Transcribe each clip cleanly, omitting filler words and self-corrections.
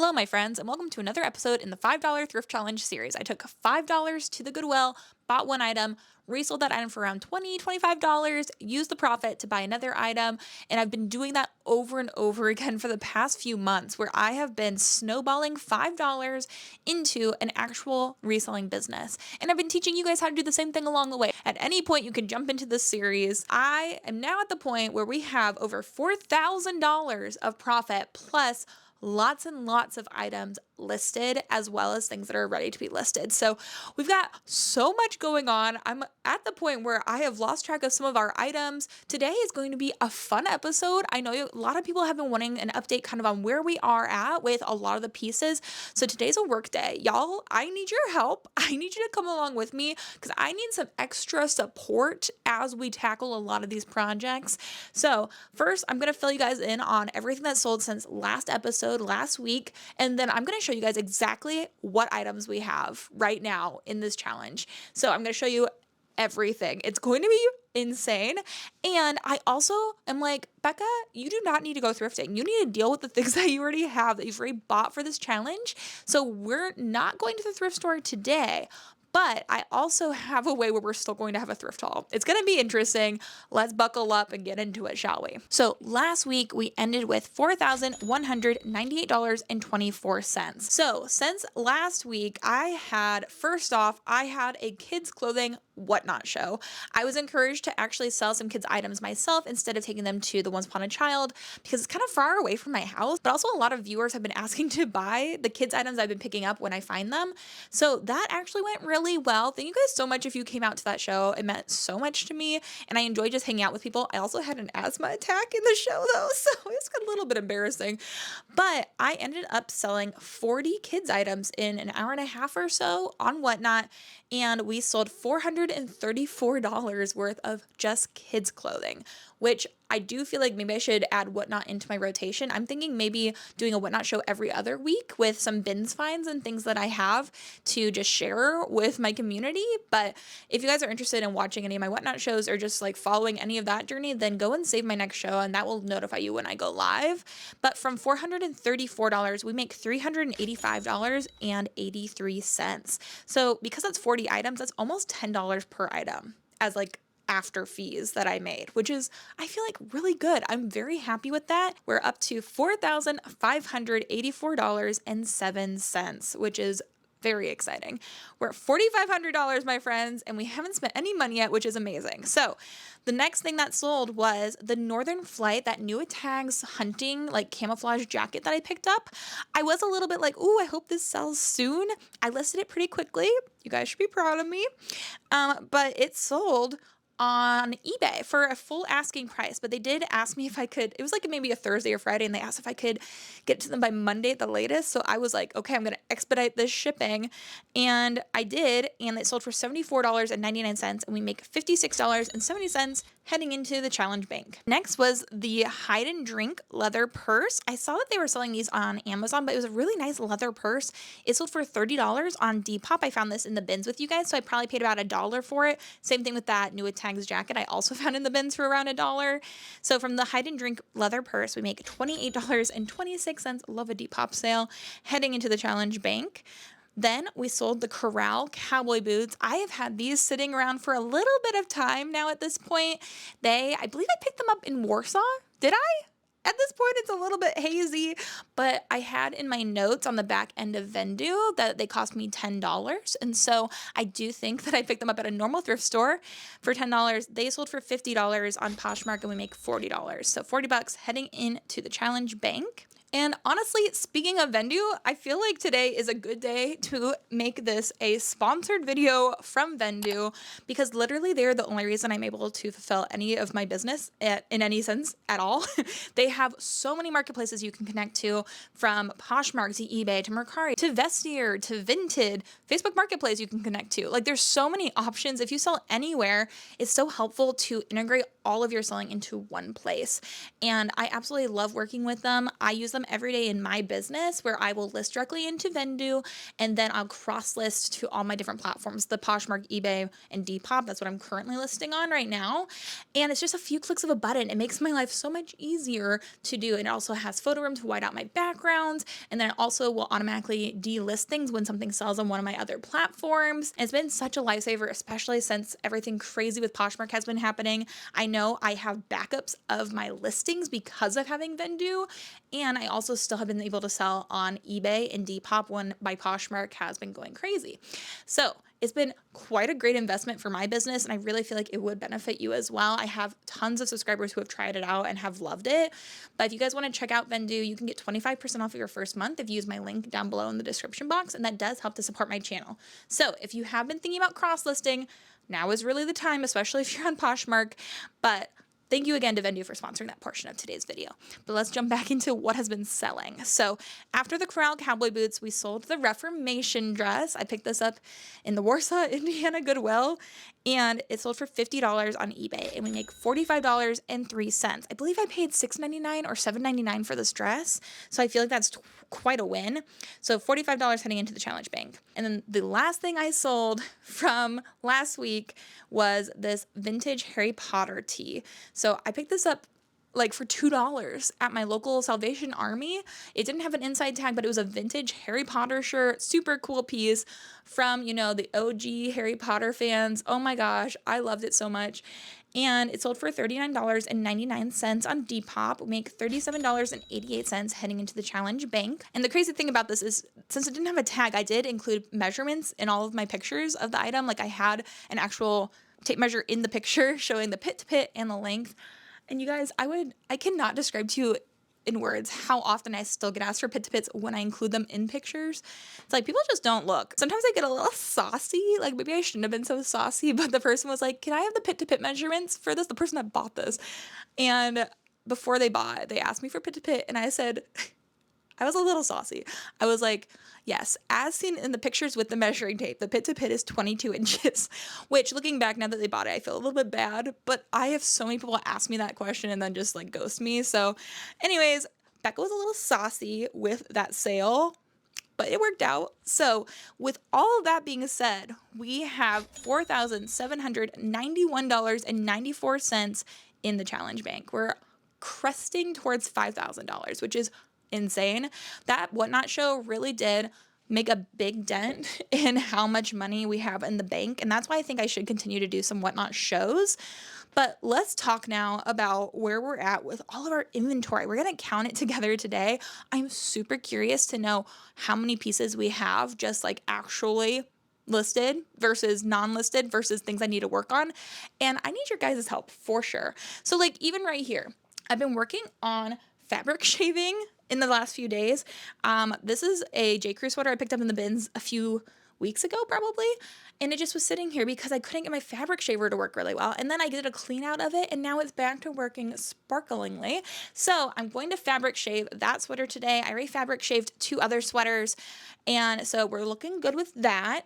Hello, my friends, and welcome to another episode in the $5 Thrift Challenge series. I took $5 to the Goodwill, bought one item, resold that item for around $20, $25, used the profit to buy another item, and I've been doing that over and over again for the past few months where I have been snowballing $5 into an actual reselling business. And I've been teaching you guys how to do the same thing along the way. At any point, you can jump into this series. I am now at the point where we have over $4,000 of profit plus lots and lots of items listed, as well as things that are ready to be listed. So we've got so much going on. I'm at the point where I have lost track of some of our items. Today is going to be a fun episode. I know a lot of people have been wanting an update kind of on where we are at with a lot of the pieces. So today's a work day. Y'all, I need your help. I need you to come along with me because I need some extra support as we tackle a lot of these projects. So first, I'm going to fill you guys in on everything that's sold since last episode, last week, and then I'm going to show you guys exactly what items we have right now in this challenge. So I'm going to show you everything. It's going to be insane. And I also am like, Bekah, you do not need to go thrifting. You need to deal with the things that you already have that you've already bought for this challenge. So we're not going to the thrift store today. But I also have a way where we're still going to have a thrift haul. It's going to be interesting. Let's buckle up and get into it, shall we? So last week we ended with $4,198.24. So since last week, first off, I had a kids clothing whatnot show. I was encouraged to actually sell some kids items myself instead of taking them to the Once Upon a Child because it's kind of far away from my house, but also a lot of viewers have been asking to buy the kids items I've been picking up when I find them. So that actually went really well. Thank you guys so much if you came out to that show. It meant so much to me and I enjoyed just hanging out with people. I also had an asthma attack in the show though, so it's a little bit embarrassing, but I ended up selling 40 kids items in an hour and a half or so on Whatnot, and we sold $434 worth of just kids clothing, which I do feel like maybe I should add Whatnot into my rotation. I'm thinking maybe doing a Whatnot show every other week with some bins finds and things that I have to just share with my community. But if you guys are interested in watching any of my Whatnot shows or just like following any of that journey, then go and save my next show and that will notify you when I go live. But from $434, we make $385.83. So because that's 40 items, that's almost $10 per item as like after fees that I made, which is, I feel like really good. I'm very happy with that. We're up to $4,584.07, which is very exciting. We're at $4,500, my friends, and we haven't spent any money yet, which is amazing. So the next thing that sold was the Northern Flight, that new tags hunting like camouflage jacket that I picked up. I was a little bit like, ooh, I hope this sells soon. I listed it pretty quickly. You guys should be proud of me. But it sold on eBay for a full asking price, but they did ask me if I could, it was like maybe a Thursday or Friday, and they asked if I could get to them by Monday at the latest. So I was like, okay, I'm going to expedite this shipping. And I did, and it sold for $74.99, and we make $56.70 heading into the challenge bank. Next was the Hide and Drink leather purse. I saw that they were selling these on Amazon, but it was a really nice leather purse. It sold for $30 on Depop. I found this in the bins with you guys, so I probably paid about $1 for it. Same thing with that new tags jacket. I also found in the bins for around $1. So from the Hide and Drink leather purse, we make $28.26. Love a Depop sale heading into the challenge bank. Then we sold the Corral cowboy boots. I have had these sitting around for a little bit of time now at this point. I believe I picked them up in Warsaw. Did I? At this point, it's a little bit hazy, but I had in my notes on the back end of Vendu that they cost me $10. And so I do think that I picked them up at a normal thrift store for $10. They sold for $50 on Poshmark, and we make $40. So $40 heading into the challenge bank. And honestly, speaking of Vendu, I feel like today is a good day to make this a sponsored video from Vendu because literally they're the only reason I'm able to fulfill any of my business in any sense at all. They have so many marketplaces you can connect to, from Poshmark to eBay to Mercari to Vestiaire to Vinted, Facebook Marketplace you can connect to. Like there's so many options. If you sell anywhere, it's so helpful to integrate all of your selling into one place. And I absolutely love working with them. I use them every day in my business where I will list directly into Vendoo and then I'll cross list to all my different platforms, the Poshmark, eBay, and Depop. That's what I'm currently listing on right now. And it's just a few clicks of a button. It makes my life so much easier to do. And it also has photo room to white out my backgrounds. And then it also will automatically delist things when something sells on one of my other platforms. And it's been such a lifesaver, especially since everything crazy with Poshmark has been happening. I know I have backups of my listings because of having Vendoo. And I also still have been able to sell on eBay and Depop when my Poshmark has been going crazy. So it's been quite a great investment for my business, and I really feel like it would benefit you as well. I have tons of subscribers who have tried it out and have loved it. But if you guys want to check out Vendoo, you can get 25% off of your first month if you use my link down below in the description box, and that does help to support my channel. So if you have been thinking about cross-listing, now is really the time, especially if you're on Poshmark. But thank you again to Vendoo for sponsoring that portion of today's video. But let's jump back into what has been selling. So after the Corral Cowboy boots, we sold the Reformation dress. I picked this up in the Warsaw, Indiana Goodwill, and it sold for $50 on eBay, and we make $45.03. I believe I paid $6.99 or $7.99 for this dress, so I feel like that's quite a win. So $45 heading into the challenge bank. And then the last thing I sold from last week was this vintage Harry Potter tee. So I picked this up like for $2 at my local Salvation Army. It didn't have an inside tag, but it was a vintage Harry Potter shirt, super cool piece from, you know, the OG Harry Potter fans. Oh my gosh, I loved it so much. And it sold for $39.99 on Depop. We make $37.88 heading into the challenge bank. And the crazy thing about this is, since it didn't have a tag, I did include measurements in all of my pictures of the item. Like I had an actual tape measure in the picture showing the pit to pit and the length. And you guys, I cannot describe to you in words how often I still get asked for pit to pits when I include them in pictures. It's like people just don't look. Sometimes I get a little saucy, like maybe I shouldn't have been so saucy, but the person was like, can I have the pit to pit measurements for this? The person that bought this. And before they bought, they asked me for pit to pit, and I said, I was a little saucy. I was like, yes, as seen in the pictures with the measuring tape, the pit to pit is 22 inches, which looking back now that they bought it, I feel a little bit bad, but I have so many people ask me that question and then just like ghost me. So anyways, Bekah was a little saucy with that sale, but it worked out. So with all of that being said, we have $4,791.94 in the challenge bank. We're cresting towards $5,000, which is insane. That Whatnot show really did make a big dent in how much money we have in the bank, and that's why I think I should continue to do some Whatnot shows. But let's talk now about where we're at with all of our inventory. We're going to count it together today. I'm super curious to know how many pieces we have just like actually listed versus non-listed versus things I need to work on. And I need your guys' help for sure. So like even right here, I've been working on fabric shaving in the last few days. This is a J. Crew sweater I picked up in the bins a few weeks ago probably, and it just was sitting here because I couldn't get my fabric shaver to work really well, and then I did a clean out of it and now it's back to working sparklingly. So I'm going to fabric shave that sweater today. I already fabric shaved 2 other sweaters, and so we're looking good with that.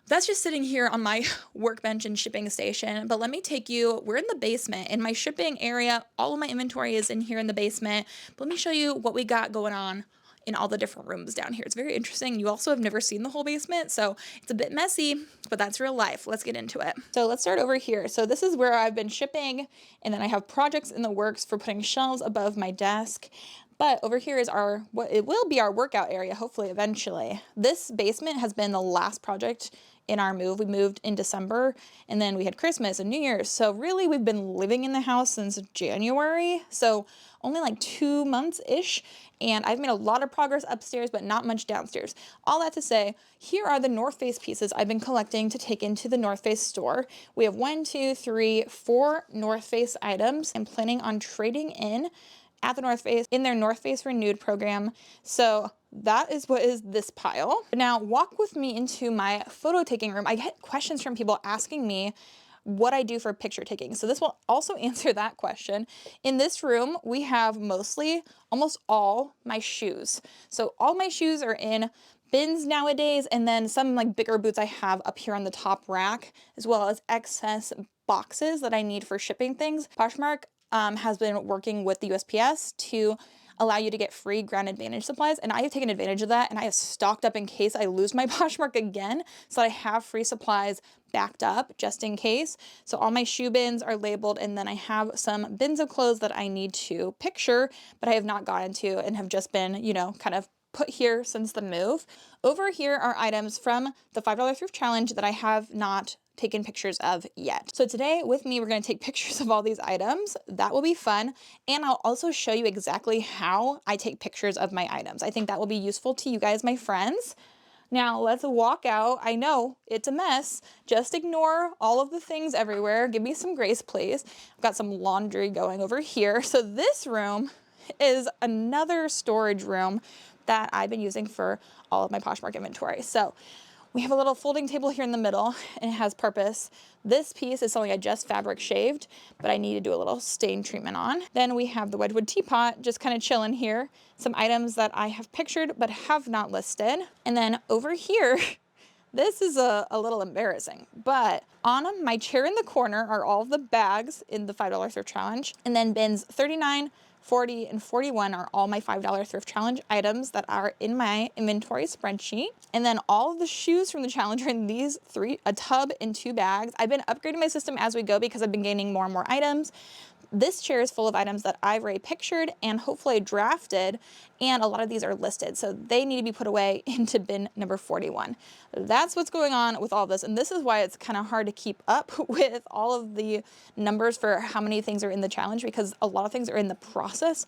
That's just sitting here on my workbench and shipping station. But let me take you, we're in the basement in my shipping area. All of my inventory is in here in the basement. But let me show you what we got going on in all the different rooms down here. It's very interesting. You also have never seen the whole basement, so it's a bit messy, but that's real life. Let's get into it. So let's start over here. So this is where I've been shipping, and then I have projects in the works for putting shelves above my desk. But over here is what it will be our workout area, hopefully eventually. This basement has been the last project in our move. We moved in December, and then we had Christmas and New Year's. So really we've been living in the house since January. So only like 2 months-ish. And I've made a lot of progress upstairs, but not much downstairs. All that to say, here are the North Face pieces I've been collecting to take into the North Face store. We have 1, 2, 3, 4 North Face items I'm planning on trading in at the North Face in their North Face Renewed program. So that is what is this pile. Now walk with me into my photo taking room. I get questions from people asking me what I do for picture taking. So this will also answer that question. In this room, we have almost all my shoes. So all my shoes are in bins nowadays, and then some like bigger boots I have up here on the top rack, as well as excess boxes that I need for shipping things. Poshmark has been working with the USPS to allow you to get free Ground Advantage supplies, and I have taken advantage of that, and I have stocked up in case I lose my Poshmark again, so I have free supplies backed up just in case. So all my shoe bins are labeled, and then I have some bins of clothes that I need to picture, but I have not gotten to and have just been, you know, kind of put here since the move. Over here are items from the $5 thrift challenge that I have not taken pictures of yet. So today with me, we're going to take pictures of all these items. That will be fun. And I'll also show you exactly how I take pictures of my items. I think that will be useful to you guys, my friends. Now let's walk out. I know it's a mess. Just ignore all of the things everywhere. Give me some grace, please. I've got some laundry going over here. So this room is another storage room that I've been using for all of my Poshmark inventory. So we have a little folding table here in the middle, and it has purpose. This piece is something I just fabric shaved, but I need to do a little stain treatment on. Then we have the Wedgwood teapot just kind of chilling here. Some items that I have pictured but have not listed. And then over here, this is a little embarrassing, but on my chair in the corner are all of the bags in the $5 thrift challenge. And then bins 39, 40, and 41 are all my $5 thrift challenge items that are in my inventory spreadsheet. And then all of the shoes from the challenge are in these three, a tub and 2 bags. I've been upgrading my system as we go because I've been gaining more and more items. This chair is full of items that I've already pictured and hopefully drafted, and a lot of these are listed, so they need to be put away into bin number 41. That's what's going on with all of this, and this is why it's kind of hard to keep up with all of the numbers for how many things are in the challenge, because a lot of things are in the process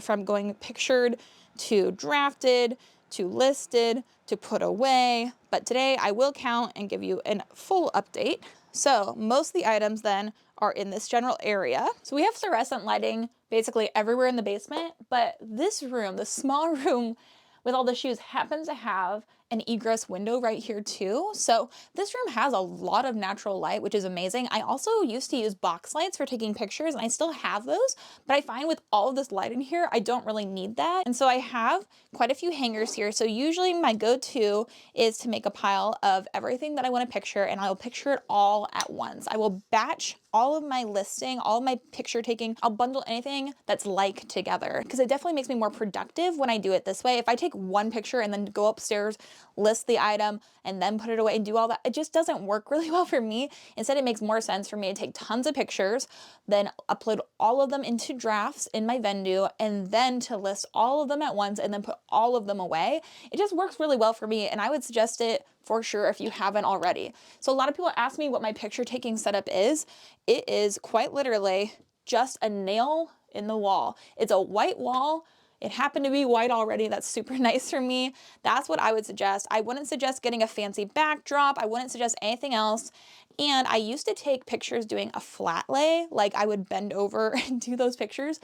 from going pictured to drafted to listed to put away. But today I will count and give you a full update. So most of the items then are in this general area. So we have fluorescent lighting basically everywhere in the basement, but this room, the small room with all the shoes, happens to have an egress window right here too. So this room has a lot of natural light, which is amazing. I also used to use box lights for taking pictures, and I still have those, but I find with all of this light in here, I don't really need that. And so I have quite a few hangers here. So usually my go-to is to make a pile of everything that I want to picture, and I will picture it all at once. I will batch all of my listing, all of my picture taking. I'll bundle anything that's like together, because it definitely makes me more productive when I do it this way. If I take one picture and then go upstairs, list the item, and then put it away and do all that, it just doesn't work really well for me. Instead, it makes more sense for me to take tons of pictures, then upload all of them into drafts in my Vendu, and then to list all of them at once and then put all of them away. It just works really well for me, and I would suggest it for sure if you haven't already. So a lot of people ask me what my picture taking setup is. It is quite literally just a nail in the wall. It's a white wall. It happened to be white already. That's super nice for me. That's what I would suggest. I wouldn't suggest getting a fancy backdrop. I wouldn't suggest anything else. And I used to take pictures doing a flat lay, like I would bend over and do those pictures.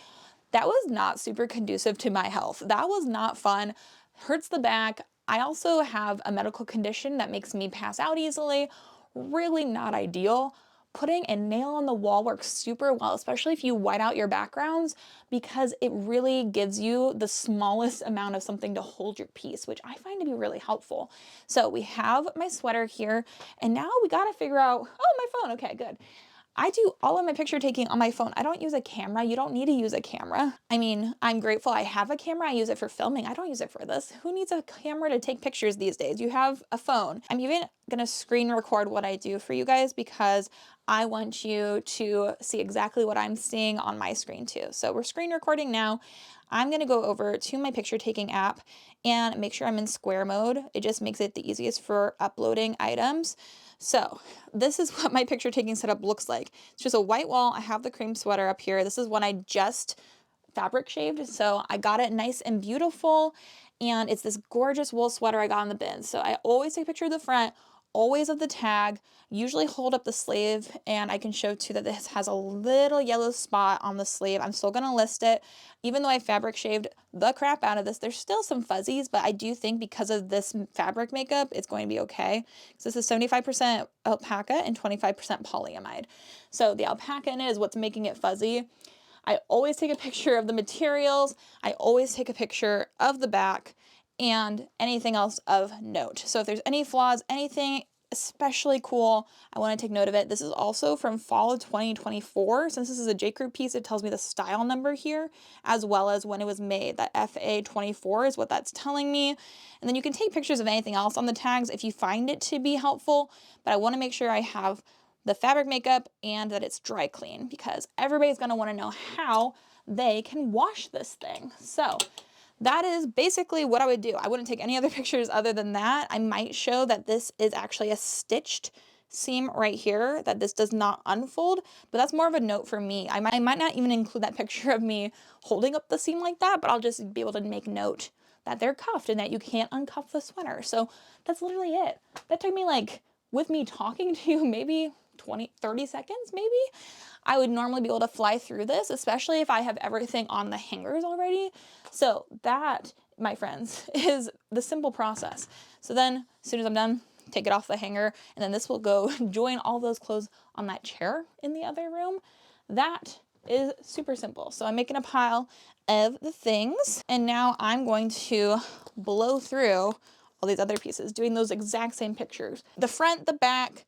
That was not super conducive to my health. That was not fun. Hurts the back. I also have a medical condition that makes me pass out easily. Really not ideal. Putting a nail on the wall works super well, especially if you white out your backgrounds, because it really gives you the smallest amount of something to hold your piece, which I find to be really helpful. So we have my sweater here, and now we got to figure out, oh, my phone. Okay, good. I do all of my picture taking on my phone. I don't use a camera. You don't need to use a camera. I mean, I'm grateful I have a camera. I use it for filming. I don't use it for this. Who needs a camera to take pictures these days? You have a phone. I'm even gonna screen record what I do for you guys because I want you to see exactly what I'm seeing on my screen too. So we're screen recording now. I'm gonna go over to my picture taking app and make sure I'm in square mode. It just makes it the easiest for uploading items. So this is what my picture taking setup looks like. It's just a white wall. I have the cream sweater up here. This is one I just fabric shaved, so I got it nice and beautiful, and it's this gorgeous wool sweater I got in the bin. So I always take a picture of the front, always of the tag, usually hold up the sleeve, and I can show too that this has a little yellow spot on the sleeve. I'm still gonna list it. Even though I fabric shaved the crap out of this, there's still some fuzzies, but I do think because of this fabric makeup, it's going to be okay. So this is 75% alpaca and 25% polyamide. So the alpaca in it is what's making it fuzzy. I always take a picture of the materials. I always take a picture of the back and anything else of note. So if there's any flaws, anything especially cool. I want to take note of it. This is also from fall of 2024. Since this is a J. Crew piece, it tells me the style number here, as well as when it was made. That FA24 is what that's telling me. And then you can take pictures of anything else on the tags if you find it to be helpful. But I want to make sure I have the fabric makeup and that it's dry clean, because everybody's going to want to know how they can wash this thing. So that is basically what I would do. I wouldn't take any other pictures other than that. I might show that this is actually a stitched seam right here, that this does not unfold, but that's more of a note for me. I might not even include that picture of me holding up the seam like that, but I'll just be able to make note that they're cuffed and that you can't uncuff the sweater. So that's literally it. That took me, like, with me talking to you, maybe 30 seconds maybe. I would normally be able to fly through this, especially if I have everything on the hangers already. So that, my friends, is the simple process. So then as soon as I'm done, take it off the hanger, and then this will go join all those clothes on that chair in the other room. That is super simple. So I'm making a pile of the things, and now I'm going to blow through all these other pieces, doing those exact same pictures. The front, the back,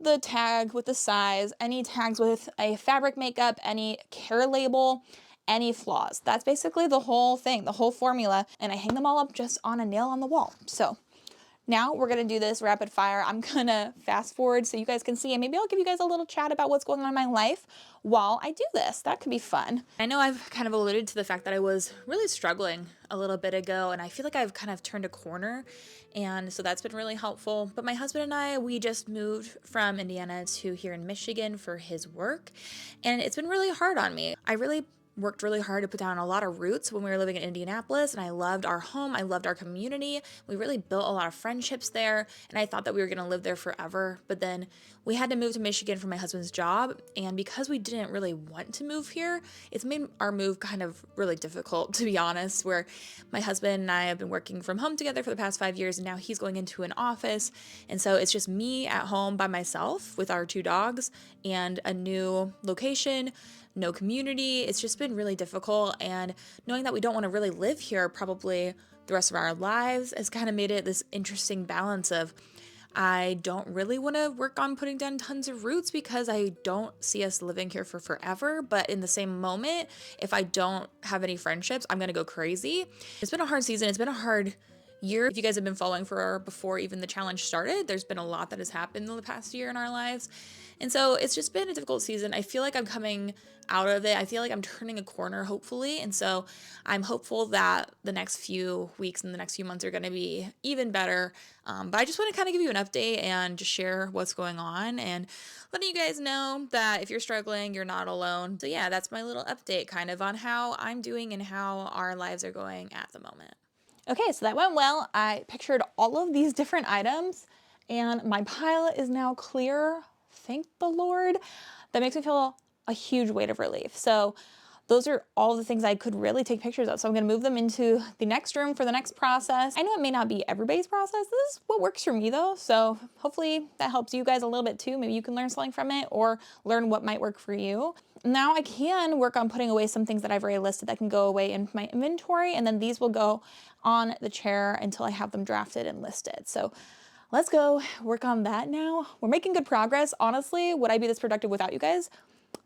the tag with the size, any tags with a fabric makeup, any care label, any flaws. That's basically the whole thing, the whole formula, and I hang them all up just on a nail on the wall. So now we're gonna do this rapid fire. I'm gonna fast forward so you guys can see, and maybe I'll give you guys a little chat about what's going on in my life while I do this. That could be fun. I know I've kind of alluded to the fact that I was really struggling a little bit ago, and I feel like I've kind of turned a corner, and so that's been really helpful. But my husband and I, we just moved from Indiana to here in Michigan for his work, and it's been really hard on me. I really worked really hard to put down a lot of roots when we were living in Indianapolis, and I loved our home. I loved our community. We really built a lot of friendships there, and I thought that we were going to live there forever. But then we had to move to Michigan for my husband's job, and because we didn't really want to move here, it's made our move kind of really difficult, to be honest, where my husband and I have been working from home together for the past 5 years, and now he's going into an office, and so it's just me at home by myself with our 2 dogs and a new location, no community. It's just been really difficult, and knowing that we don't want to really live here probably the rest of our lives has kind of made it this interesting balance of, I don't really want to work on putting down tons of roots because I don't see us living here for forever, but in the same moment, if I don't have any friendships, I'm gonna go crazy. It's been a hard season. It's been a hard year. If you guys have been following for before even the challenge started, there's been a lot that has happened in the past year in our lives. And so it's just been a difficult season. I feel like I'm coming out of it. I feel like I'm turning a corner, hopefully. And so I'm hopeful that the next few weeks and the next few months are going to be even better. But I just want to kind of give you an update and just share what's going on and letting you guys know that if you're struggling, you're not alone. So yeah, that's my little update kind of on how I'm doing and how our lives are going at the moment. Okay, so that went well. I pictured all of these different items and my pile is now clear. Thank the Lord. That makes me feel a huge weight of relief. So those are all the things I could really take pictures of. So I'm going to move them into the next room for the next process. I know it may not be everybody's process. This is what works for me though. So hopefully that helps you guys a little bit too. Maybe you can learn something from it or learn what might work for you. Now I can work on putting away some things that I've already listed that can go away in my inventory. And then these will go on the chair until I have them drafted and listed. So let's go work on that now. We're making good progress. Honestly, would I be this productive without you guys?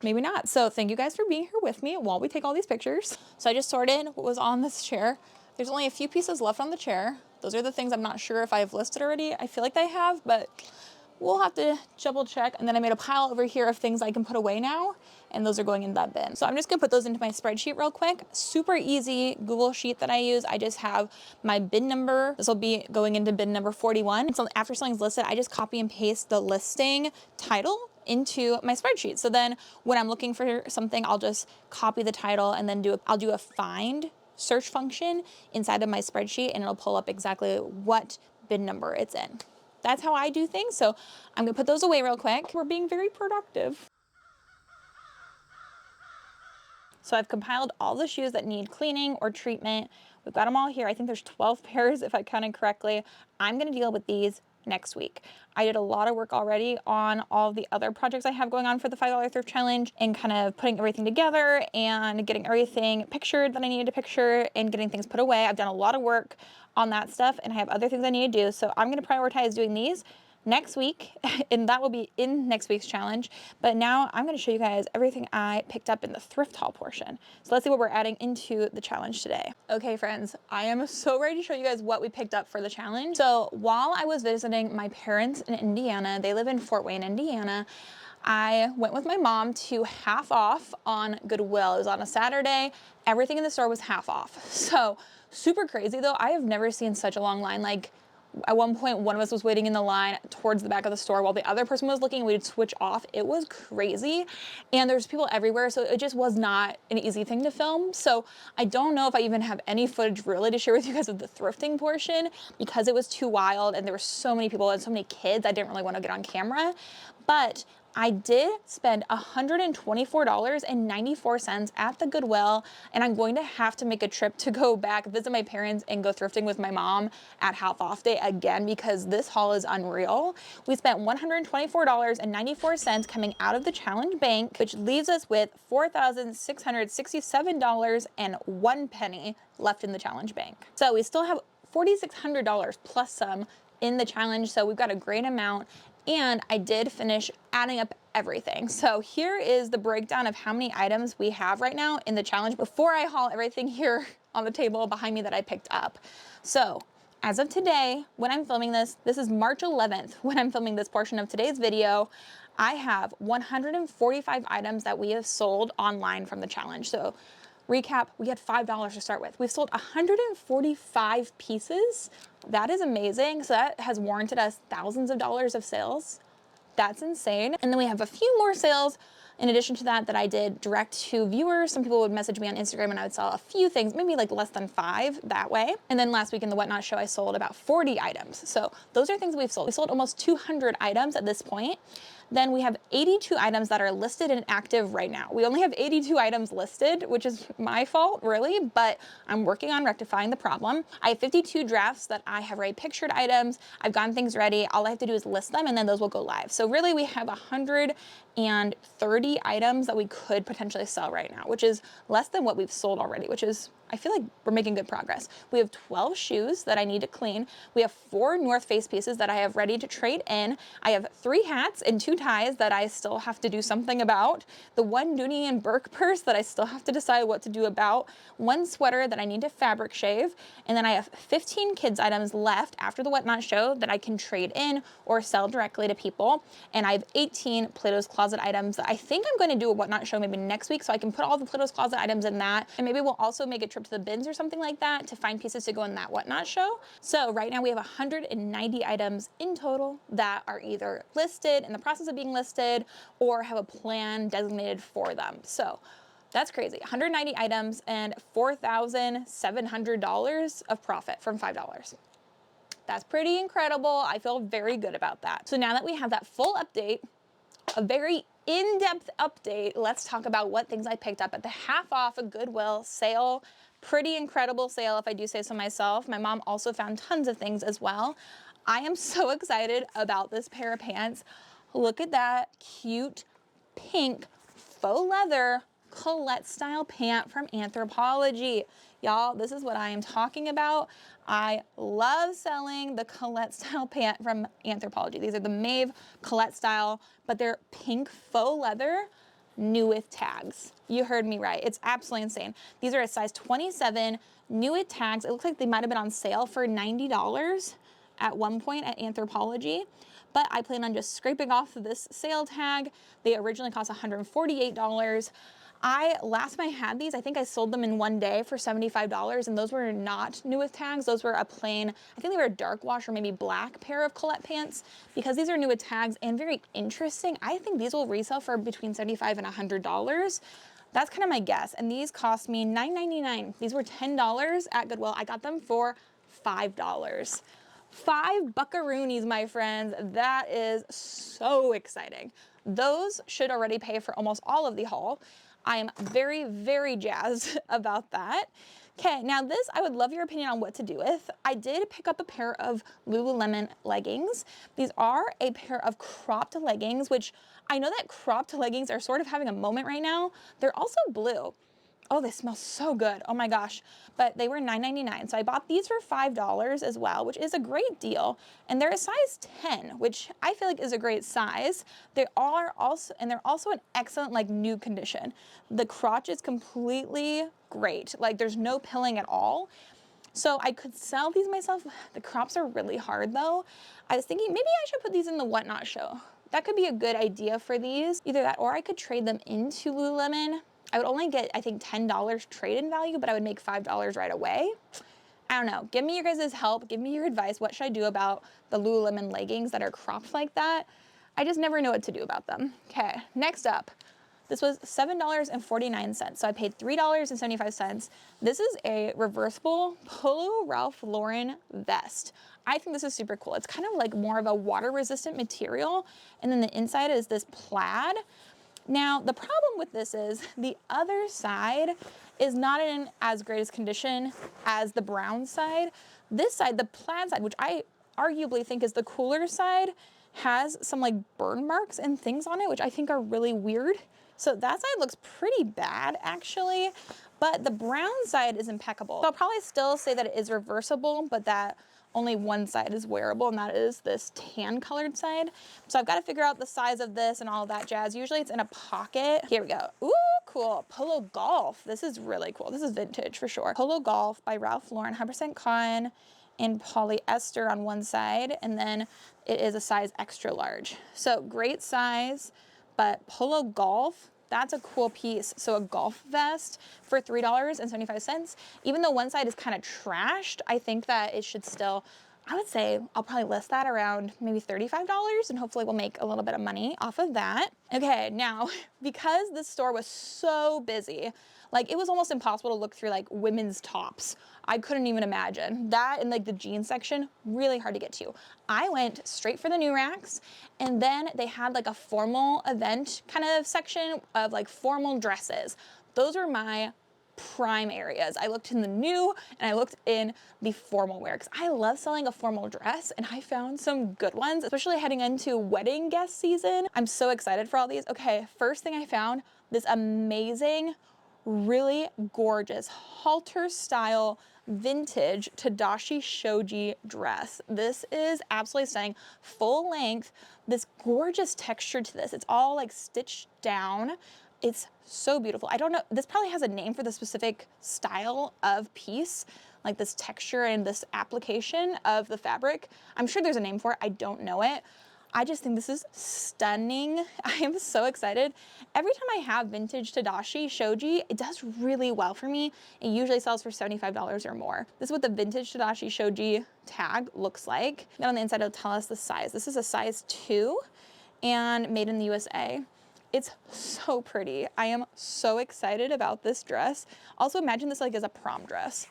Maybe not. So thank you guys for being here with me while we take all these pictures. So I just sorted what was on this chair. There's only a few pieces left on the chair. Those are the things I'm not sure if I've listed already. I feel like I have, but we'll have to double check. And then I made a pile over here of things I can put away now, and those are going in that bin. So I'm just gonna put those into my spreadsheet real quick. Super easy Google sheet that I use. I just have my bin number. This will be going into bin number 41. So after something's listed, I just copy and paste the listing title into my spreadsheet. So then when I'm looking for something, I'll just copy the title and then I'll do a find search function inside of my spreadsheet, and it'll pull up exactly what bin number it's in. That's how I do things. So I'm gonna put those away real quick. We're being very productive. So I've compiled all the shoes that need cleaning or treatment. We've got them all here. I think there's 12 pairs if I counted correctly. I'm gonna deal with these next week. I did a lot of work already on all the other projects I have going on for the $5 thrift challenge and kind of putting everything together and getting everything pictured that I needed to picture and getting things put away. I've done a lot of work on that stuff and I have other things I need to do. So I'm going to prioritize doing these next week, and that will be in next week's challenge. But now I'm going to show you guys everything I picked up in the thrift haul portion. So let's see what we're adding into the challenge today. Okay, friends, I am so ready to show you guys what we picked up for the challenge. So while I was visiting my parents in Indiana, they live in Fort Wayne, Indiana, I went with my mom to half off on Goodwill. It was on a Saturday. Everything in the store was half off. So super crazy though. I have never seen such a long line. Like, at one point, one of us was waiting in the line towards the back of the store while the other person was looking, and we'd switch off. It was crazy. And there's people everywhere, so it just was not an easy thing to film. So I don't know if I even have any footage really to share with you guys of the thrifting portion because it was too wild and there were so many people and so many kids. I didn't really want to get on camera. But I did spend $124.94 at the Goodwill, and I'm going to have to make a trip to go back, visit my parents, and go thrifting with my mom at half off day again because this haul is unreal. We spent $124.94 coming out of the challenge bank, which leaves us with $4,667.01 left in the challenge bank. So we still have $4,600 plus some in the challenge, so we've got a great amount. And I did finish adding up everything. So here is the breakdown of how many items we have right now in the challenge before I haul everything here on the table behind me that I picked up. So as of today, when I'm filming this, this is March 11th, when I'm filming this portion of today's video, I have 145 items that we have sold online from the challenge. So recap, we had $5 to start with. We've sold 145 pieces. That is amazing. So that has warranted us thousands of dollars of sales. That's insane. And then we have a few more sales in addition to that I did direct to viewers. Some people would message me on Instagram and I would sell a few things, maybe like less than 5 that way. And then last week in the Whatnot show, I sold about 40 items. So those are things we've sold. We sold almost 200 items at this point. Then we have 82 items that are listed and active right now. We only have 82 items listed, which is my fault, really, but I'm working on rectifying the problem. I have 52 drafts that I have already pictured items. I've gotten things ready. All I have to do is list them and then those will go live. So really we have 130 items that we could potentially sell right now, which is less than what we've sold already, which is, I feel like we're making good progress. We have 12 shoes that I need to clean. We have 4 North Face pieces that I have ready to trade in. I have 3 hats and 2 ties that I still have to do something about. The 1 Dooney and Burke purse that I still have to decide what to do about. 1 sweater that I need to fabric shave. And then I have 15 kids items left after the Whatnot show that I can trade in or sell directly to people. And I have 18 Plato's Closet items that I think I'm going to do a Whatnot show maybe next week so I can put all the Plato's Closet items in that. And maybe we'll also make a trip to the bins or something like that to find pieces to go in that Whatnot show. So right now we have 190 items in total that are either listed, in the process of being listed, or have a plan designated for them. So that's crazy. 190 items and $4,700 of profit from $5. That's pretty incredible. I feel very good about that. So now that we have that full update, a very in-depth update, let's talk about what things I picked up at the half off a Goodwill sale. Pretty incredible sale, if I do say so myself. My mom also found tons of things as well. I am so excited about this pair of pants. Look at that cute pink faux leather Colette style pant from Anthropologie. Y'all, this is what I am talking about. I love selling the Colette style pant from Anthropologie. These are the Maeve Colette style, but they're pink faux leather, new with tags. You heard me right. It's absolutely insane. These are a size 27, new with tags. It looks like they might have been on sale for $90 at one point at Anthropologie, but I plan on just scraping off this sale tag. They originally cost $148. Last time I had these, I think I sold them in one day for $75, and those were not new with tags. Those were a plain, I think they were a dark wash or maybe black pair of Colette pants. Because these are new with tags and very interesting, I think these will resell for between $75 and $100. That's kind of my guess. And these cost me $9.99. These were $10 at Goodwill. I got them for $5. 5 buckaroonies, my friends. That is so exciting. Those should already pay for almost all of the haul. I am very, very jazzed about that. Okay, now this, I would love your opinion on what to do with. I did pick up a pair of Lululemon leggings. These are a pair of cropped leggings, which I know that cropped leggings are sort of having a moment right now. They're also blue. Oh, they smell so good. Oh my gosh. But they were $9.99. So I bought these for $5 as well, which is a great deal. And they're a size 10, which I feel like is a great size. They are also, and they're also in excellent like new condition. The crotch is completely great. Like there's no pilling at all. So I could sell these myself. The crops are really hard though. I was thinking maybe I should put these in the Whatnot show. That could be a good idea for these. Either that or I could trade them into Lululemon. I would only get, I think, $10 trade-in value, but I would make $5 right away. I don't know. Give me your guys' help. Give me your advice. What should I do about the Lululemon leggings that are cropped like that? I just never know what to do about them. Okay, next up. This was $7.49, so I paid $3.75. This is a reversible Polo Ralph Lauren vest. I think this is super cool. It's kind of like more of a water-resistant material, and then the inside is this plaid. Now, the problem with this is the other side is not in as great as condition as the brown side. This side, the plaid side, which I arguably think is the cooler side, has some like burn marks and things on it, which I think are really weird. So that side looks pretty bad actually, but the brown side is impeccable. So I'll probably still say that it is reversible, but that only one side is wearable, and that is this tan colored side. So I've got to figure out the size of this and all of that jazz. Usually it's in a pocket. Here we go. Ooh, cool. Polo Golf. This is really cool. This is vintage for sure. Polo Golf by Ralph Lauren, 100% cotton and polyester on one side, and then it is a size extra large. So great size, but Polo Golf, that's a cool piece. So a golf vest for $3.75. Even though one side is kind of trashed, I think that it should still, I would say I'll probably list that around maybe $35, and hopefully we'll make a little bit of money off of that. Okay, now, because this store was so busy, like it was almost impossible to look through like women's tops. I couldn't even imagine. That and like the jeans section, really hard to get to. I went straight for the new racks, and then they had like a formal event kind of section of like formal dresses. Those were my prime areas. I looked in the new and I looked in the formal wear because I love selling a formal dress, and I found some good ones, especially heading into wedding guest season. I'm so excited for all these. Okay, first thing I found, this amazing, really gorgeous halter style vintage Tadashi Shoji dress. This is absolutely stunning. Full length, this gorgeous texture to this. It's all like stitched down. It's so beautiful. I don't know, this probably has a name for the specific style of piece, like this texture and this application of the fabric. I'm sure there's a name for it. I don't know it. I just think this is stunning. I am so excited. Every time I have vintage Tadashi Shoji, it does really well for me. It usually sells for $75 or more. This is what the vintage Tadashi Shoji tag looks like. Then on the inside, it'll tell us the size. This is a size 2 and made in the USA. It's so pretty. I am so excited about this dress. Also imagine this like as a prom dress.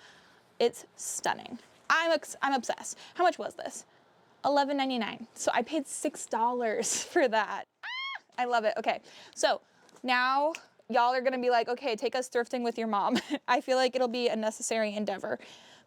It's stunning. I'm obsessed. How much was this? $11.99. So I paid $6 for that. Ah, I love it. Okay, so now y'all are gonna be like, okay, take us thrifting with your mom. I feel like it'll be a necessary endeavor.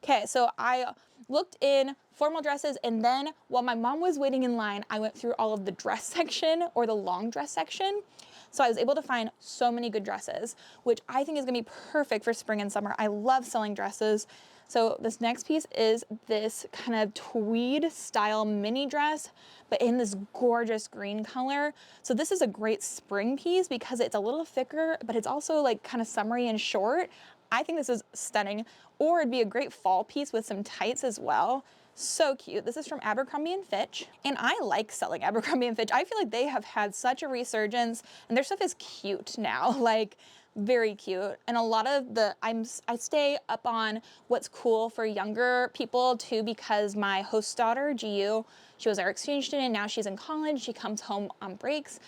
Okay, so I looked in formal dresses, and then while my mom was waiting in line, I went through all of the dress section or the long dress section. So I was able to find so many good dresses, which I think is gonna be perfect for spring and summer. I love selling dresses. So this next piece is this kind of tweed style mini dress, but in this gorgeous green color. So this is a great spring piece because it's a little thicker, but it's also like kind of summery and short. I think this is stunning. Or it'd be a great fall piece with some tights as well. So cute. This is from Abercrombie & Fitch, and I like selling Abercrombie & Fitch. I feel like they have had such a resurgence, and their stuff is cute now, like very cute. And a lot of the, I stay up on what's cool for younger people too, because my host daughter, GU, she was our exchange student, now she's in college, she comes home on breaks.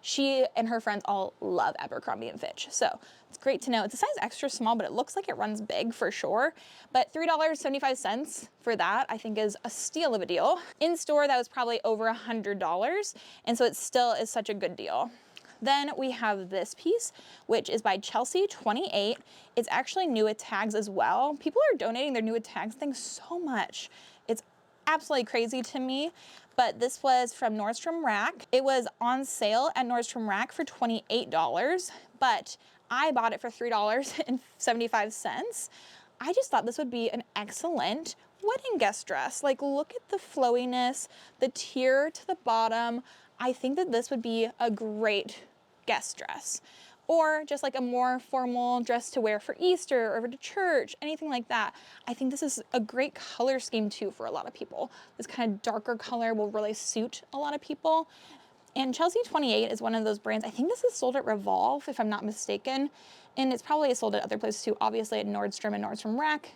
She and her friends all love Abercrombie & Fitch. So it's great to know. It's a size extra small, but it looks like it runs big for sure. But $3.75 for that, I think is a steal of a deal. In store, that was probably over $100. And so it still is such a good deal. Then we have this piece, which is by Chelsea 28. It's actually new with tags as well. People are donating their new with tags things so much. It's absolutely crazy to me. But this was from Nordstrom Rack. It was on sale at Nordstrom Rack for $28, but I bought it for $3.75. I just thought this would be an excellent wedding guest dress. Like, look at the flowiness, the tier to the bottom. I think that this would be a great guest dress, or just like a more formal dress to wear for Easter or to church, anything like that. I think this is a great color scheme too for a lot of people. This kind of darker color will really suit a lot of people. And Chelsea 28 is one of those brands. I think this is sold at Revolve, if I'm not mistaken. And it's probably sold at other places too, obviously at Nordstrom and Nordstrom Rack.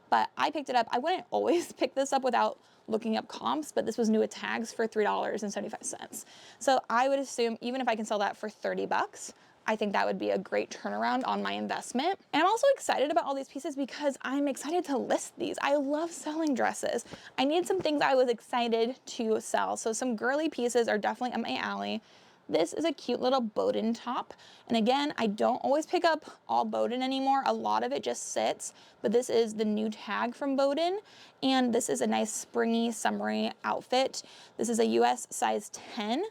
But I picked it up. I wouldn't always pick this up without looking up comps, but this was new at tags for $3.75. So I would assume even if I can sell that for 30 bucks, I think that would be a great turnaround on my investment. And I'm also excited about all these pieces because I'm excited to list these. I love selling dresses. I need some things I was excited to sell. So some girly pieces are definitely up my alley. This is a cute little Bowden top. And again, I don't always pick up all Bowden anymore. A lot of it just sits, but this is the new tag from Bowden. And this is a nice springy, summery outfit. This is a US size 10.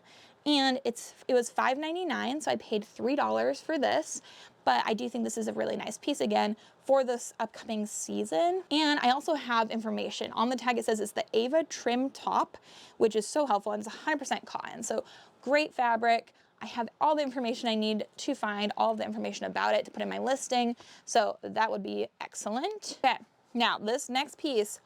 And it was $5.99, so I paid $3 for this. But I do think this is a really nice piece again for this upcoming season. And I also have information on the tag. It says it's the Ava trim top, which is so helpful, and it's 100% cotton. So great fabric. I have all the information I need to find all of the information about it to put in my listing. So that would be excellent. Okay, now this next piece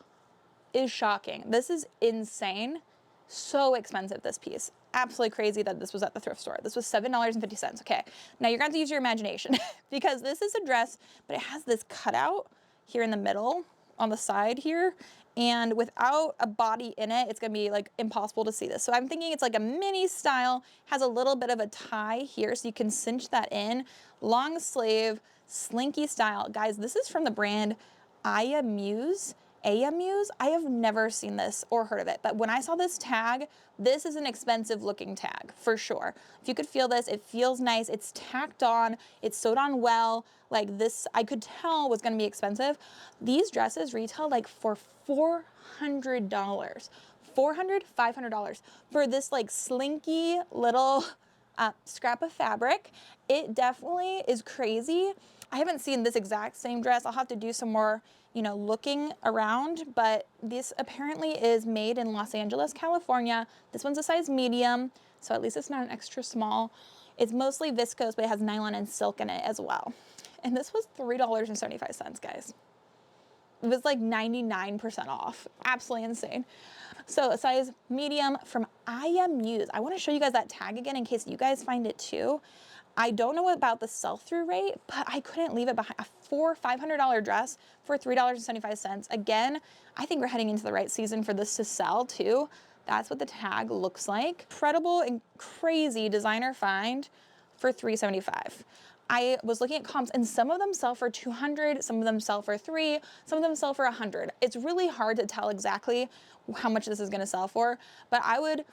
is shocking. This is insane. So expensive, this piece. Absolutely crazy that this was at the thrift store. This was $7.50. Okay, now you're going to use your imagination because this is a dress, but it has this cutout here in the middle on the side here. And without a body in it, it's going to be like impossible to see this. So I'm thinking it's like a mini style, has a little bit of a tie here so you can cinch that in. Long sleeve, slinky style. Guys, this is from the brand Aya Muse. I have never seen this or heard of it, but when I saw this tag, this is an expensive looking tag for sure. If you could feel this, it feels nice. It's tacked on, it's sewed on well. Like this, I could tell was gonna be expensive. These dresses retail like for $400, $500 for this like slinky little scrap of fabric. It definitely is crazy. I haven't seen this exact same dress. I'll have to do some more, looking around, but this apparently is made in Los Angeles, California. This one's a size medium, so at least it's not an extra small. It's mostly viscose, but it has nylon and silk in it as well. And this was $3.75, guys. It was like 99% off. Absolutely insane. So a size medium from Aya Muse. I want to show you guys that tag again in case you guys find it too. I don't know about the sell-through rate, but I couldn't leave it behind. A $500 dress for $3.75. Again, I think we're heading into the right season for this to sell too. That's what the tag looks like. Incredible and crazy designer find for $3.75. I was looking at comps and some of them sell for $200, some of them sell for $300, some of them sell for $100. It's really hard to tell exactly how much this is gonna sell for, but I would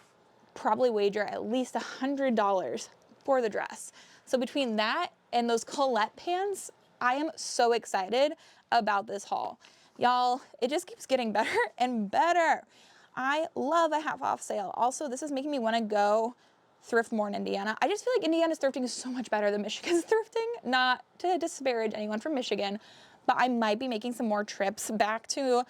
probably wager at least $100 for the dress. So between that and those Colette pants, I am so excited about this haul. Y'all, it just keeps getting better and better. I love a half off sale. Also, this is making me wanna go thrift more in Indiana. I just feel like Indiana's thrifting is so much better than Michigan's thrifting. Not to disparage anyone from Michigan, but I might be making some more trips back to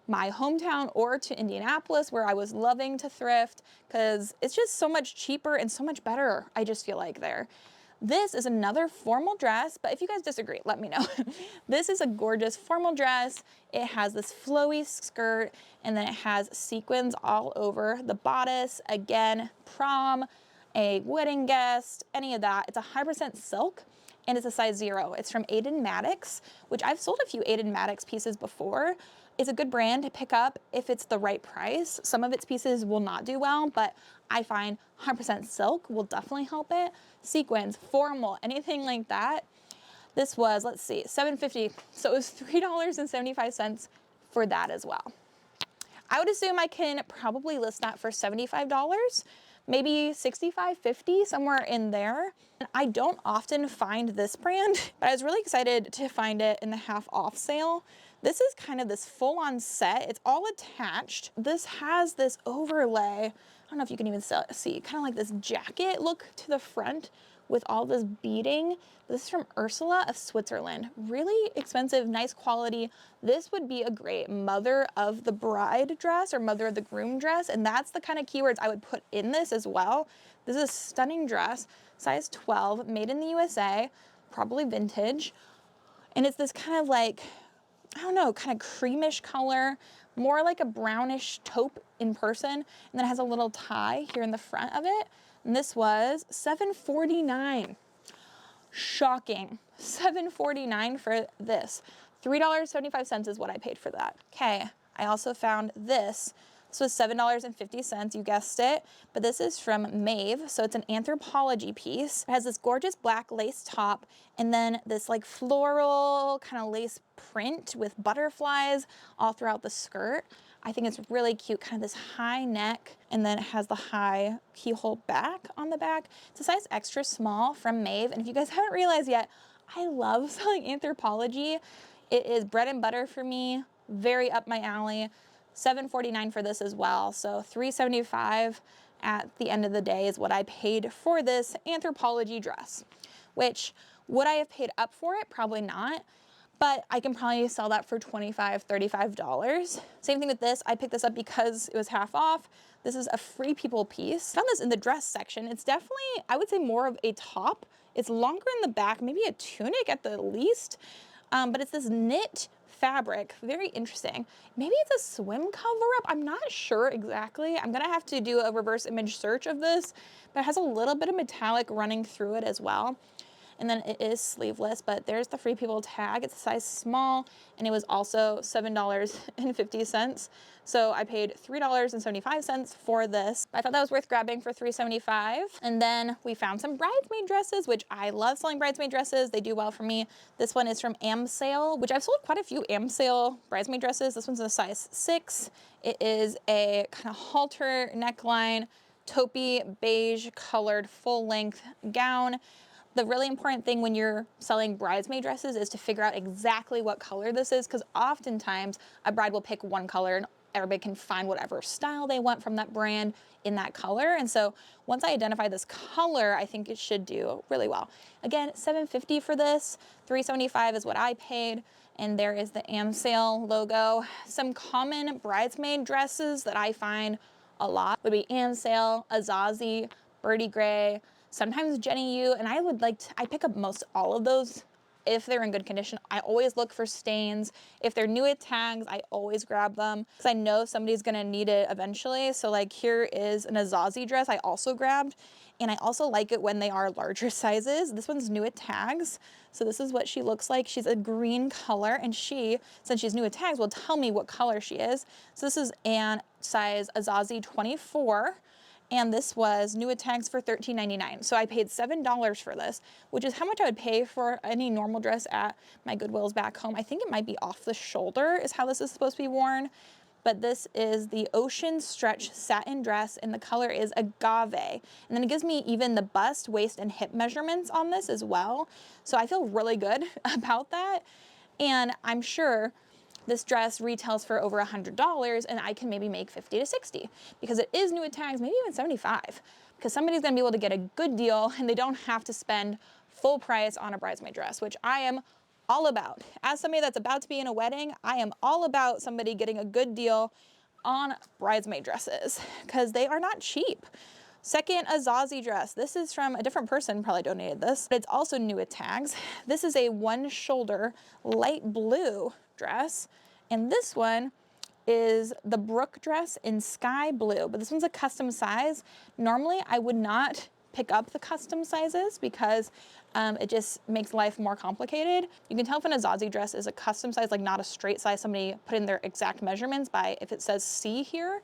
my hometown or to Indianapolis where I was loving to thrift because it's just so much cheaper and so much better, I just feel like there. This is another formal dress, but if you guys disagree, let me know. This is a gorgeous formal dress. It has this flowy skirt and then it has sequins all over the bodice. Again, prom, a wedding guest, any of that. It's 100% silk and it's a size 0. It's from Aiden Maddox, which I've sold a few Aiden Maddox pieces before. It's a good brand to pick up if it's the right price. Some of its pieces will not do well, but I find 100% silk will definitely help it. Sequins, formal, anything like that. This was, let's see, $7.50. So it was $3.75 for that as well. I would assume I can probably list that for $75, maybe $65, $50, somewhere in there. And I don't often find this brand, but I was really excited to find it in the half off sale. This is kind of this full-on set. It's all attached. This has this overlay. I don't know if you can even see, kind of like this jacket look to the front with all this beading. This is from Ursula of Switzerland. Really expensive, nice quality. This would be a great mother of the bride dress or mother of the groom dress, and that's the kind of keywords I would put in this as well. This is a stunning dress, size 12, made in the USA, probably vintage. And it's this kind of like, I don't know, kind of creamish color, more like a brownish taupe in person. And then it has a little tie here in the front of it. And this was $7.49. Shocking. $7.49 for this. $3.75 is what I paid for that. Okay, I also found this. This was $7.50, you guessed it, but this is from Maeve, so it's an anthropology piece. It has this gorgeous black lace top and then this like floral kind of lace print with butterflies all throughout the skirt. I think it's really cute, kind of this high neck, and then it has the high keyhole back on the back. It's a size extra small from Maeve, and if you guys haven't realized yet, I love selling Anthropologie. It is bread and butter for me, very up my alley. $7.49 for this as well, so $3.75 at the end of the day is what I paid for this Anthropologie dress, which would I have paid up for it? Probably not, but I can probably sell that for $25, $35. Same thing with this. I picked this up because it was half off. This is a Free People piece. Found this in the dress section. It's definitely, I would say, more of a top. It's longer in the back, maybe a tunic at the least, but it's this knit fabric, very interesting. Maybe it's a swim cover-up. I'm not sure exactly. I'm gonna have to do a reverse image search of this, but it has a little bit of metallic running through it as well. And then it is sleeveless, but there's the Free People tag. It's a size small, and it was also $7.50. So I paid $3.75 for this. I thought that was worth grabbing for $3.75. And then we found some bridesmaid dresses, which I love selling bridesmaid dresses. They do well for me. This one is from Amsale, which I've sold quite a few Amsale bridesmaid dresses. This one's a size 6. It is a kind of halter neckline, taupey beige colored full length gown. The really important thing when you're selling bridesmaid dresses is to figure out exactly what color this is, because oftentimes a bride will pick one color and everybody can find whatever style they want from that brand in that color. And so once I identify this color, I think it should do really well. Again, $7.50 for this, $3.75 is what I paid. And there is the Amsale logo. Some common bridesmaid dresses that I find a lot would be Amsale, Azazi, Birdie Gray, sometimes Jenny U, and I pick up most all of those if they're in good condition. I always look for stains. If they're new at tags, I always grab them because I know somebody's gonna need it eventually. So like here is an Azazi dress I also grabbed, and I also like it when they are larger sizes. This one's new at tags. So this is what she looks like. She's a green color, and she, since she's new at tags, will tell me what color she is. So this is an size Azazi 24. And this was new at tags for $13.99. So I paid $7 for this, which is how much I would pay for any normal dress at my Goodwills back home. I think it might be off the shoulder is how this is supposed to be worn. But this is the Ocean Stretch satin dress, and the color is agave. And then it gives me even the bust, waist, and hip measurements on this as well. So I feel really good about that. And I'm sure this dress retails for over $100, and I can maybe make 50 to 60 because it is new at tags, maybe even 75, because somebody's gonna be able to get a good deal and they don't have to spend full price on a bridesmaid dress, which I am all about. As somebody that's about to be in a wedding, I am all about somebody getting a good deal on bridesmaid dresses because they are not cheap. Second Azazi dress. This is from a different person, probably donated this, but it's also new at tags. This is a one shoulder light blue dress, and this one is the Brooke dress in sky blue, but this one's a custom size. Normally I would not pick up the custom sizes because it just makes life more complicated. You can tell if an Azazi dress is a custom size, like not a straight size, somebody put in their exact measurements by if it says C here.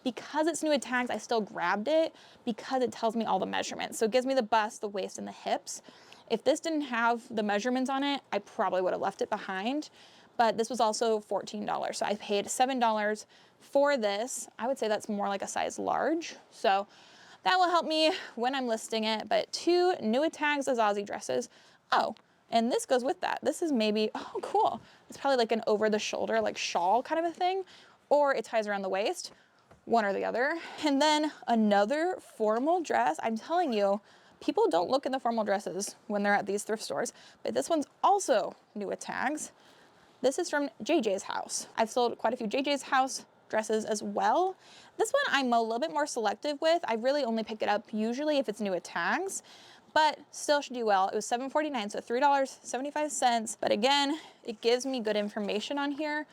Because it's new at tags, I still grabbed it because it tells me all the measurements. So it gives me the bust, the waist, and the hips. If this didn't have the measurements on it, I probably would have left it behind. But this was also $14. So I paid $7 for this. I would say that's more like a size large. So that will help me when I'm listing it. But 2 new at tags Azazi dresses. Oh, and this goes with that. This is maybe, oh cool, It's probably like an over the shoulder, like shawl kind of a thing, or it ties around the waist, one or the other. And then another formal dress. I'm telling you, people don't look in the formal dresses when they're at these thrift stores, but this one's also new with tags. This is from JJ's House. I've sold quite a few JJ's House dresses as well. This one I'm a little bit more selective with. I really only pick it up usually if it's new with tags, but still should do well. It was $7.49, so $3.75. But again, it gives me good information on here.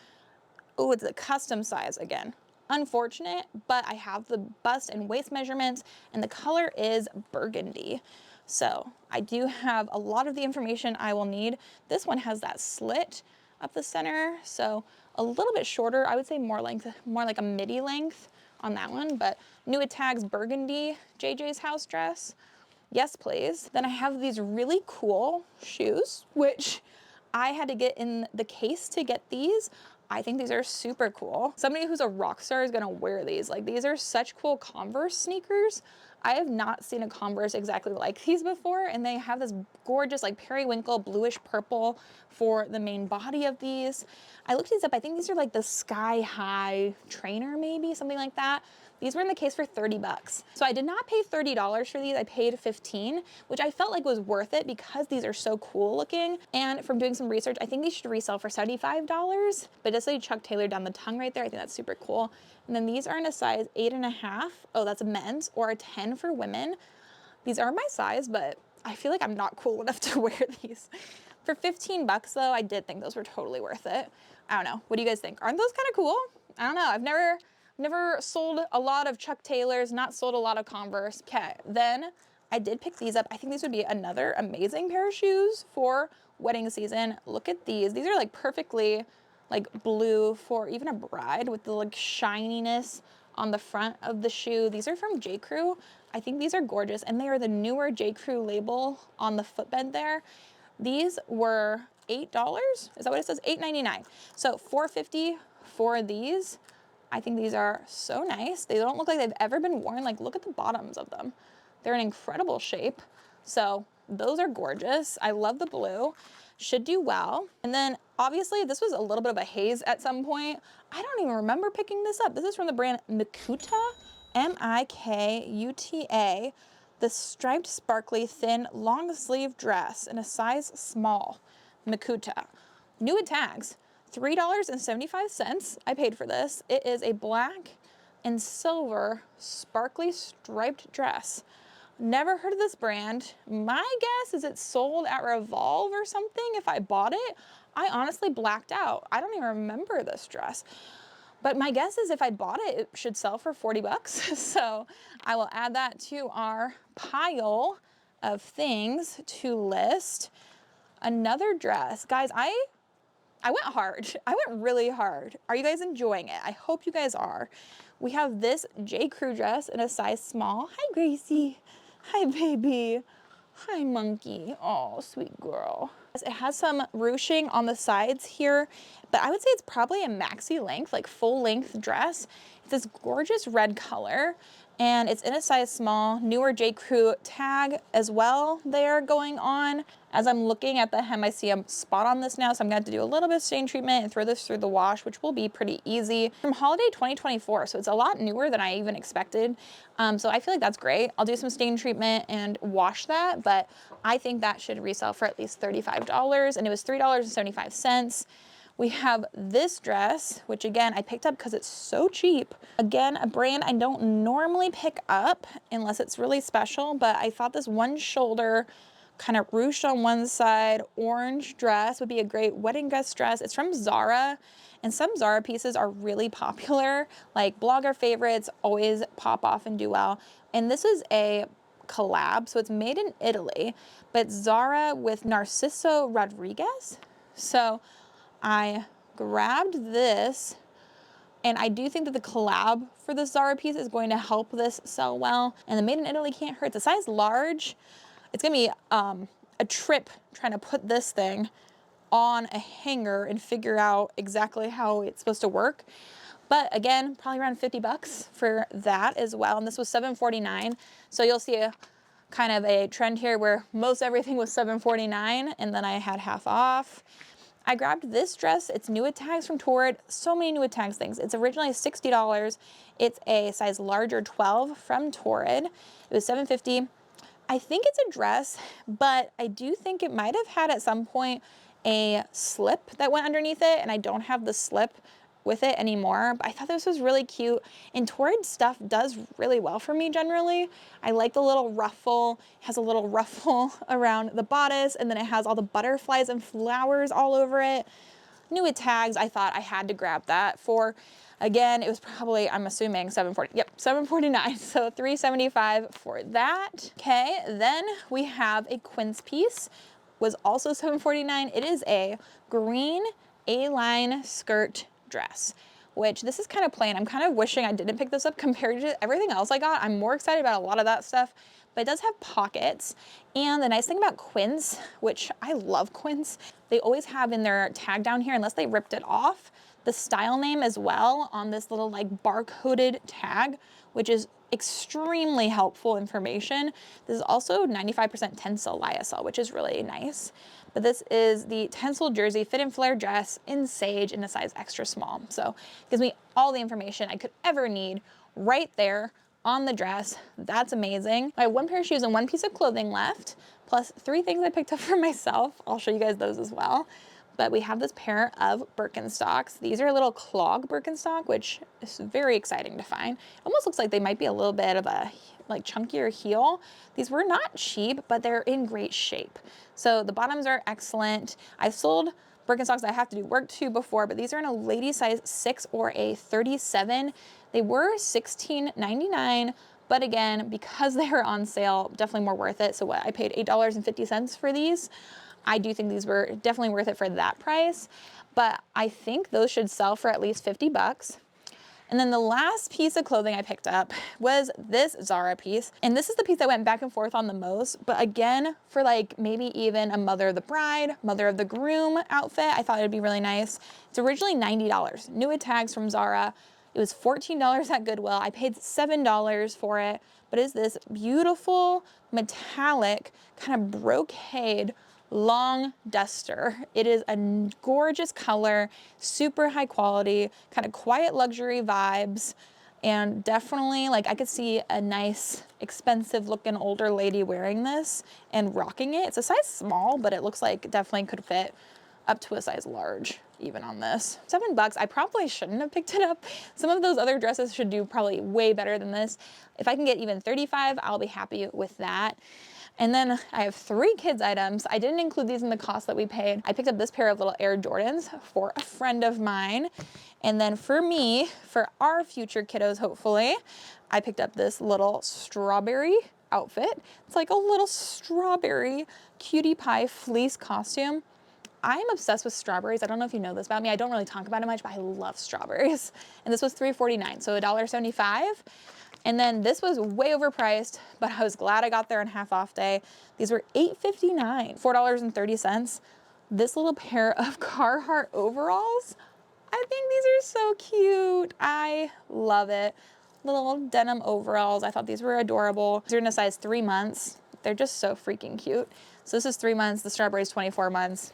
Oh, it's a custom size again. Unfortunate, but I have the bust and waist measurements, and the color is burgundy. So I do have a lot of the information I will need. This one has that slit up the center, so a little bit shorter. I would say more length, more like a midi length on that one, but new with tags, burgundy JJ's House dress. Yes, please. Then I have these really cool shoes, which I had to get in the case to get these. I think these are super cool. Somebody who's a rock star is gonna wear these. Like, these are such cool Converse sneakers. I have not seen a Converse exactly like these before, and they have this gorgeous like periwinkle bluish purple for the main body of these. I looked these up. I think these are like the sky high trainer, maybe something like that. These were in the case for 30 bucks. So I did not pay $30 for these. I paid 15, which I felt like was worth it because these are so cool looking. And from doing some research, I think these should resell for $75, but just say Chuck Taylor down the tongue right there. I think that's super cool. And then these are in a size 8.5. Oh, that's a men's, or a 10 for women. These are my size, but I feel like I'm not cool enough to wear these. For 15 bucks though, I did think those were totally worth it. I don't know. What do you guys think? Aren't those kind of cool? I don't know. I've never sold a lot of Chuck Taylors, not sold a lot of Converse. Okay, then I did pick these up. I think these would be another amazing pair of shoes for wedding season. Look at these. These are like perfectly like blue for even a bride with the like shininess on the front of the shoe. These are from J. Crew. I think these are gorgeous, and they are the newer J. Crew label on the footbed there. These were $8. Is that what it says? $8.99. So $4.50 for these. I think these are so nice. They don't look like they've ever been worn. Like, look at the bottoms of them. They're in incredible shape. So those are gorgeous. I love the blue. Should do well. And then obviously this was a little bit of a haze at some point. I don't even remember picking this up. This is from the brand Mikuta, M-I-K-U-T-A. The striped sparkly thin long sleeve dress in a size small. Mikuta. New with tags. $3.75 I paid for this. It is a black and silver sparkly striped dress. Never heard of this brand. My guess is it's sold at Revolve or something if I bought it. I honestly blacked out. I don't even remember this dress. But my guess is if I bought it, it should sell for 40 bucks. So I will add that to our pile of things to list. Another dress. Guys, I went hard. I went really hard. Are you guys enjoying it? I hope you guys are. We have this J. Crew dress in a size small. Hi, Gracie. Hi, baby. Hi, monkey. Oh, sweet girl. It has some ruching on the sides here, but I would say it's probably a maxi length, like full length dress. It's this gorgeous red color, and it's in a size small. Newer J. Crew tag as well there going on. As I'm looking at the hem, I see a spot on this now, so I'm going to have to do a little bit of stain treatment and throw this through the wash, which will be pretty easy. From holiday 2024, so it's a lot newer than I even expected. So I feel like that's great. I'll do some stain treatment and wash that, but I think that should resell for at least $35, and it was $3.75. We have this dress, which again, I picked up because it's so cheap. Again, a brand I don't normally pick up unless it's really special, but I thought this one shoulder kind of ruched on one side, orange dress would be a great wedding dress. It's from Zara, and some Zara pieces are really popular. Like blogger favorites always pop off and do well. And this is a collab, so it's made in Italy, but Zara with Narciso Rodriguez. So I grabbed this, and I do think that the collab for the Zara piece is going to help this sell well. And the made in Italy can't hurt. It's a size large. It's gonna be a trip trying to put this thing on a hanger and figure out exactly how it's supposed to work. But again, probably around 50 bucks for that as well. And this was $7.49. So you'll see a kind of a trend here where most everything was $7.49, and then I had half off. I grabbed this dress. It's new with tags from Torrid. So many new with tags things. It's originally $60. It's a size larger 12 from Torrid. It was $7.50. I think it's a dress, but I do think it might have had at some point a slip that went underneath it, and I don't have the slip with it anymore, but I thought this was really cute, and Torrid stuff does really well for me generally. I like the little ruffle. It has a little ruffle around the bodice, and then it has all the butterflies and flowers all over it. New with tags, I thought I had to grab that for, again, it was probably, I'm assuming $7.40, yep, $7.49, so $3.75 for that. Okay, then we have a quince piece, was also $7.49. It is a green A-line skirt dress, which this is kind of plain. I'm kind of wishing I didn't pick this up compared to everything else I got. I'm more excited about a lot of that stuff, but it does have pockets. And the nice thing about quince, which I love quince, they always have in their tag down here, unless they ripped it off, the style name as well on this little like barcoded tag, which is extremely helpful information. This is also 95% tencel lyocell, which is really nice. But this is the tencel jersey fit and flare dress in sage in a size extra small. So it gives me all the information I could ever need right there on the dress. That's amazing. I have one pair of shoes and one piece of clothing left, plus 3 things I picked up for myself. I'll show you guys those as well. But we have this pair of Birkenstocks. These are a little clog Birkenstock, which is very exciting to find. It almost looks like they might be a little bit of a like chunkier heel. These were not cheap, but they're in great shape. So the bottoms are excellent. I've sold Birkenstocks that I have to do work to before, but these are in a lady size 6 or a 37. They were $16.99, but again, because they were on sale, definitely more worth it. So what, I paid $8.50 for these. I do think these were definitely worth it for that price, but I think those should sell for at least 50 bucks. And then the last piece of clothing I picked up was this Zara piece. And this is the piece I went back and forth on the most, but again, for like maybe even a mother of the bride, mother of the groom outfit, I thought it'd be really nice. It's originally $90, new with tags from Zara. It was $14 at Goodwill. I paid $7 for it, but it's this beautiful metallic kind of brocade long duster. It is a gorgeous color, super high quality, kind of quiet luxury vibes, and definitely like I could see a nice expensive looking older lady wearing this and rocking it. It's a size small, but it looks like it definitely could fit up to a size large even on this. $7, I probably shouldn't have picked it up. Some of those other dresses should do probably way better than this. If I can get even 35, I'll be happy with that. And then I have 3 kids items. I didn't include these in the cost that we paid. I picked up this pair of little Air Jordans for a friend of mine. And then for me, for our future kiddos, hopefully, I picked up this little strawberry outfit. It's like a little strawberry cutie pie fleece costume. I am obsessed with strawberries. I don't know if you know this about me. I don't really talk about it much, but I love strawberries. And this was $3.49, so $1.75. And then this was way overpriced, but I was glad I got there on half off day. These were $8.59, $4.30. This little pair of Carhartt overalls, I think these are so cute. I love it. Little denim overalls. I thought these were adorable. They're in a size 3 months. They're just so freaking cute. So this is 3 months. The strawberry's 24 months.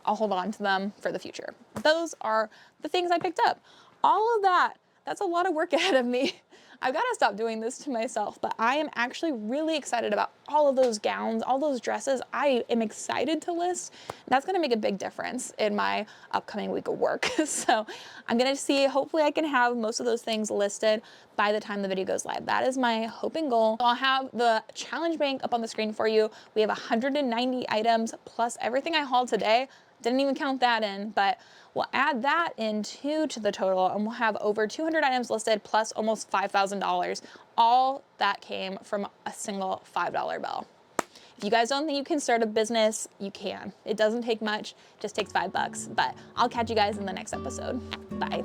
I'll hold on to them for the future. Those are the things I picked up. All of that, that's a lot of work ahead of me. I've got to stop doing this to myself, but I am actually really excited about all of those gowns, all those dresses. I am excited to list. That's going to make a big difference in my upcoming week of work. So I'm going to see, hopefully I can have most of those things listed by the time the video goes live. That is my hope and goal. I'll have the challenge bank up on the screen for you. We have 190 items plus everything I hauled today. Didn't even count that in, but we'll add that into the total and we'll have over 200 items listed plus almost $5,000. All that came from a single $5 bill. If you guys don't think you can start a business, you can. It doesn't take much, just takes $5, but I'll catch you guys in the next episode. Bye.